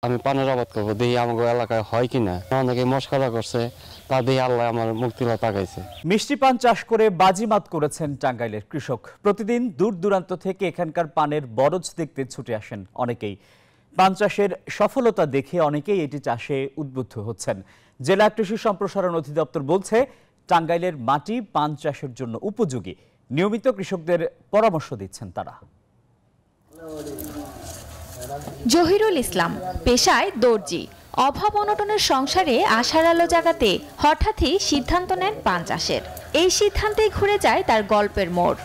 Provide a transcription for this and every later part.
আমি পানের আবাদ করবো, দেখি আমাকে এলাকায় হয় কিনা। অনেকে মস্করা করছে, তা দিয়ে আল্লাহ আমার মুক্তিলা তাকাইছে। মিষ্টি পান চাষ করে বাজিমাত করেছেন টাঙ্গাইলের কৃষক। প্রতিদিন দূর দূরান্ত থেকে এখানকার পানের বরজ দেখতে ছুটে আসেন অনেকেই। পান চাষের সফলতা দেখে অনেকেই এটি চাষে উদ্বুদ্ধ হচ্ছেন। জেলা কৃষি সম্প্রসারণ অধিদপ্তর বলছে, টাঙ্গাইলের মাটি পান চাষের জন্য উপযোগী। নিয়মিত কৃষকদের পরামর্শ দিচ্ছেন তারা। জহিরুল ইসলাম পেশায় দর্জি। অভাব অনটনের সংসারে আশার আলো জাগাতে হঠাৎই সিদ্ধান্ত নেন পান চাষের। এই সিদ্ধান্তেই ঘুরে যায় তার গল্পের মোড়।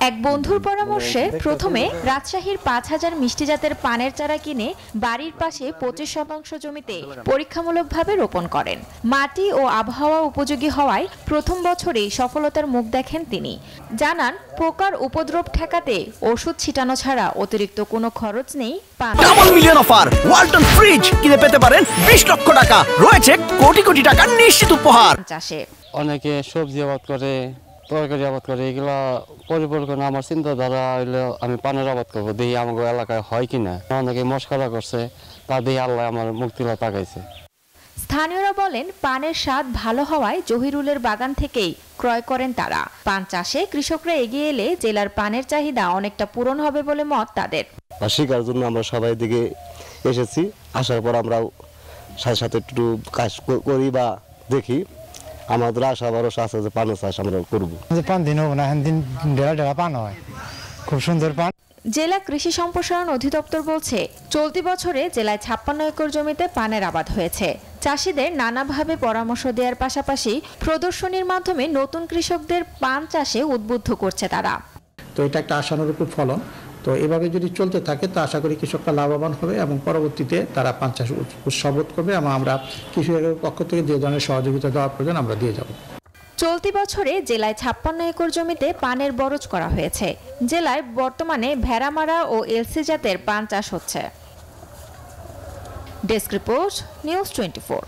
এক বন্ধুর পরামর্শে প্রথমে রাজশাহীর 5000 মিষ্টি জাতের পানের চারা কিনে বাড়ির পাশে 25% জমিতে পরীক্ষামূলকভাবে রোপণ করেন। মাটি ও আবহাওয়া উপযোগী হওয়ায় প্রথম বছরেই সফলতার মুখ দেখেন তিনি। জানান, পোকার উপদ্রব ঠেকাতে ওষুধ ছিটানো ছাড়া অতিরিক্ত কোনো খরচ নেই। Double million offer Walton fridge কিনে পেতে পারেন 20 লক্ষ টাকা, রয়েছে কোটি কোটি টাকার নিশ্চিত উপহার। চাষে অনেকে সবজি আবাদ করে, তরকারি আবাদ করে, এগুলা পরিকল্পনা আমার চিন্তাধারা হইলো আমি পানের আবাদ করবো, দেখি আমাকে এলাকায় হয় কিনা। অনেকে মস্করা করছে, তা দিয়ে আল্লাহ আমার মুক্তিলা তাকাইছে। স্থানীয়রা বলেন, পানের স্বাদ ভালো হওয়ায় জহিরুলের বাগান থেকেই ক্রয় করেন তারা। পান চাষে কৃষকরা এগিয়ে এলে জেলার পানের চাহিদা অনেকটা পূরণ হবে বলে মত তাদের। শিকার জন্য আমরা সবাই দিকে এসেছি, আসার পর আমরা সাথে সাথে একটু কাজ করি বা দেখি। আমাদের আশা ভরসা আছে যে পানের চাষ আমরা করবো। পান দিন হোক না, দিন ডেলা ডেলা পান হয়, খুব সুন্দর পান। জেলা কৃষি সম্প্রসারণ অধিদপ্তর বলছে, চলতি বছরে জেলায় 56 একর জমিতে পানের আবাদ হয়েছে। চাষিদের নানাভাবে পরামর্শ দেওয়ার পাশাপাশি প্রদর্শনীর মাধ্যমে নতুন কৃষকদের পান চাষে উদ্বুদ্ধ করছে তারা। তো এটা একটা আশানুরূপ ফলন। তো এভাবে যদি চলতে থাকে তো আশা করি কৃষকরা লাভবান হবে এবং পরবর্তীতে তারা পান চাষ উৎসাহবোধ করবে এবং আমরা কৃষকের পক্ষ থেকে যে ধরনের সহযোগিতা দেওয়ার প্রয়োজন আমরা দিয়ে যাব। চলতি বছরে জেলায় 56 একর জমিতে পানের বরজ করা হয়েছে। জেলায় বর্তমানে ভেড়ামারা ও এলসি জাতের পান চাষ হচ্ছে। Desk report, news 24।